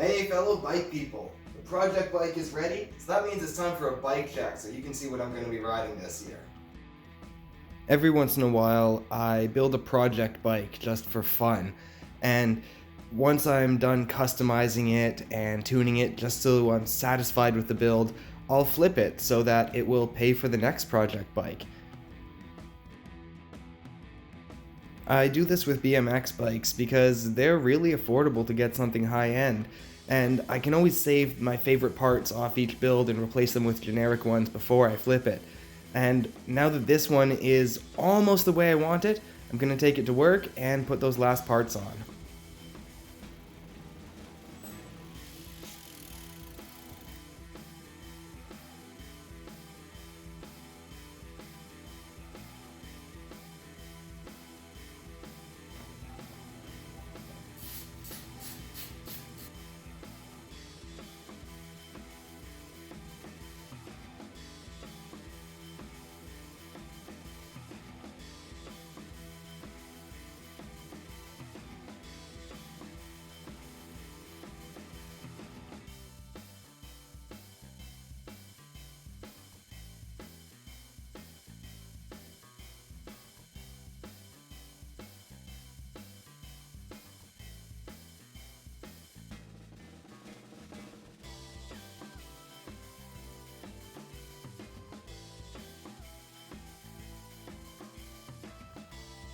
Hey fellow bike people, the project bike is ready, so that means it's time for a bike check so you can see what I'm going to be riding this year. Every once in a while, I build a project bike just for fun, and once I'm done customizing it and tuning it just so I'm satisfied with the build, I'll flip it so that it will pay for the next project bike. I do this with BMX bikes because they're really affordable to get something high-end, and I can always save my favorite parts off each build and replace them with generic ones before I flip it. And now that this one is almost the way I want it, I'm going to take it to work and put those last parts on.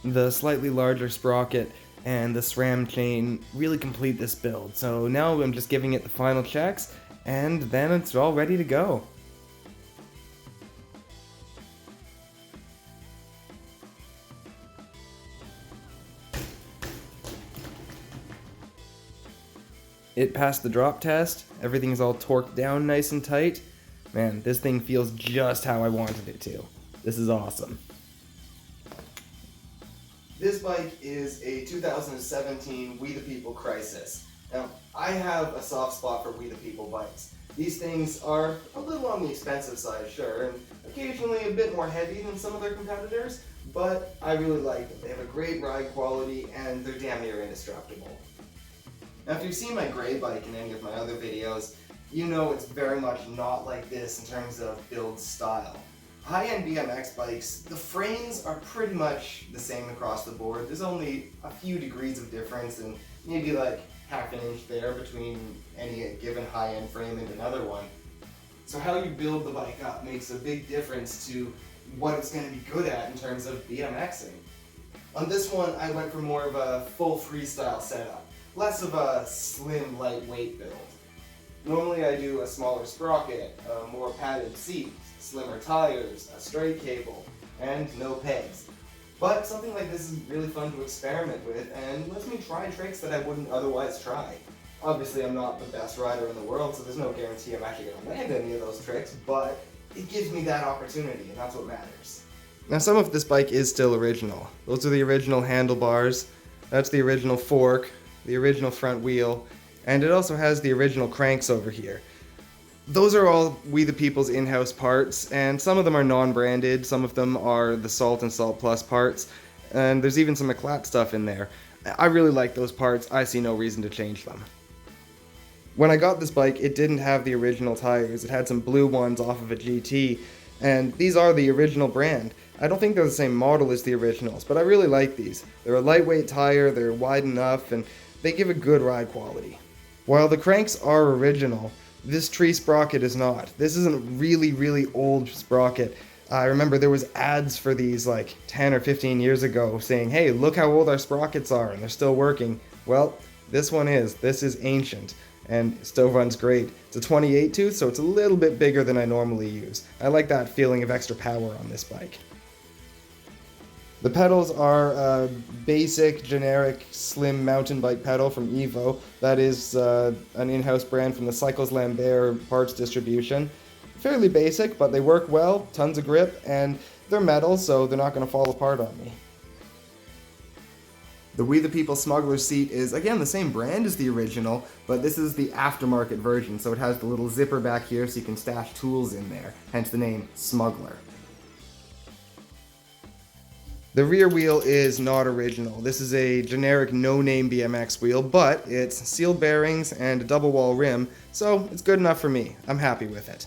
The slightly larger sprocket and the SRAM chain really complete this build, so now I'm just giving it the final checks, and then it's all ready to go. It passed the drop test, everything's all torqued down nice and tight. Man, this thing feels just how I wanted it to. This is awesome. This bike is a 2017 We the People Crysis. Now, I have a soft spot for We the People bikes. These things are a little on the expensive side, sure, and occasionally a bit more heavy than some of their competitors, but I really like them. They have a great ride quality, and they're damn near indestructible. Now, if you've seen my gray bike in any of my other videos, you know it's very much not like this in terms of build style. High-end BMX bikes, the frames are pretty much the same across the board. There's only a few degrees of difference and maybe like half an inch there between any given high-end frame and another one. So how you build the bike up makes a big difference to what it's going to be good at in terms of BMXing. On this one, I went for more of a full freestyle setup, less of a slim, lightweight build. Normally I do a smaller sprocket, more padded seats, slimmer tires, a straight cable, and no pegs. But something like this is really fun to experiment with and lets me try tricks that I wouldn't otherwise try. Obviously I'm not the best rider in the world, so there's no guarantee I'm actually going to land any of those tricks, but it gives me that opportunity, and that's what matters. Now some of this bike is still original. Those are the original handlebars, that's the original fork, the original front wheel, and it also has the original cranks over here. Those are all We the People's in-house parts, and some of them are non-branded, some of them are the Salt and Salt Plus parts, and there's even some McLat stuff in there. I really like those parts, I see no reason to change them. When I got this bike, it didn't have the original tires, it had some blue ones off of a GT, and these are the original brand. I don't think they're the same model as the originals, but I really like these. They're a lightweight tire, they're wide enough, and they give a good ride quality. While the cranks are original, this tree sprocket is not. This is a really old sprocket. I remember there was ads for these like 10 or 15 years ago saying, hey, look how old our sprockets are and they're still working. Well, this one is. This is ancient and it still runs great. It's a 28 tooth, so it's a little bit bigger than I normally use. I like that feeling of extra power on this bike. The pedals are a basic, generic, slim mountain bike pedal from Evo. That is an in-house brand from the Cycles Lambert parts distribution. Fairly basic, but they work well, tons of grip, and they're metal, so they're not going to fall apart on me. The We the People Smuggler seat is, again, the same brand as the original, but this is the aftermarket version, so it has the little zipper back here so you can stash tools in there, hence the name Smuggler. The rear wheel is not original. This is a generic no-name BMX wheel, but it's sealed bearings and a double wall rim, so it's good enough for me. I'm happy with it.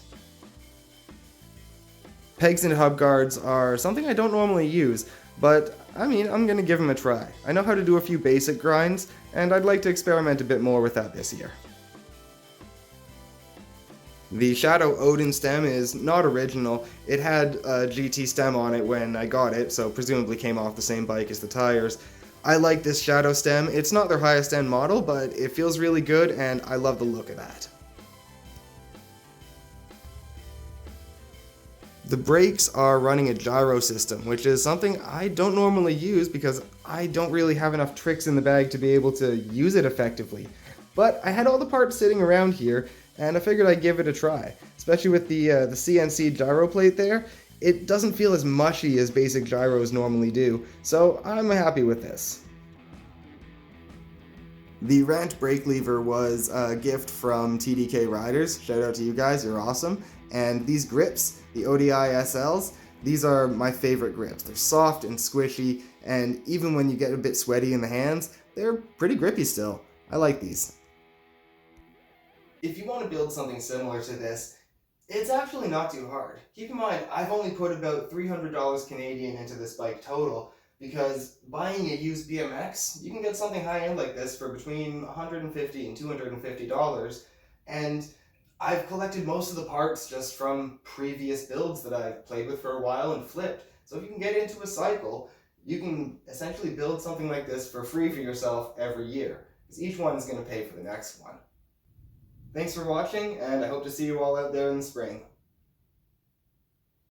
Pegs and hub guards are something I don't normally use, but I'm gonna give them a try. I know how to do a few basic grinds, and I'd like to experiment a bit more with that this year. The Shadow Odin stem is not original. It had a GT stem on it when I got it, so presumably came off the same bike as the tires. I like this Shadow stem. It's not their highest end model, but it feels really good and I love the look of that. The brakes are running a gyro system, which is something I don't normally use because I don't really have enough tricks in the bag to be able to use it effectively. But I had all the parts sitting around here, and I figured I'd give it a try. Especially with the CNC gyro plate there, it doesn't feel as mushy as basic gyros normally do, so I'm happy with this. The Rant brake lever was a gift from TDK Riders. Shout out to you guys, you're awesome. And these grips, the ODI SLs, these are my favorite grips. They're soft and squishy, and even when you get a bit sweaty in the hands, they're pretty grippy still. I like these. If you want to build something similar to this, it's actually not too hard. Keep in mind, I've only put about $300 Canadian into this bike total, because buying a used BMX, you can get something high-end like this for between $150 and $250, and I've collected most of the parts just from previous builds that I've played with for a while and flipped. So if you can get into a cycle, you can essentially build something like this for free for yourself every year, because each one is going to pay for the next one. Thanks for watching, and I hope to see you all out there in the spring.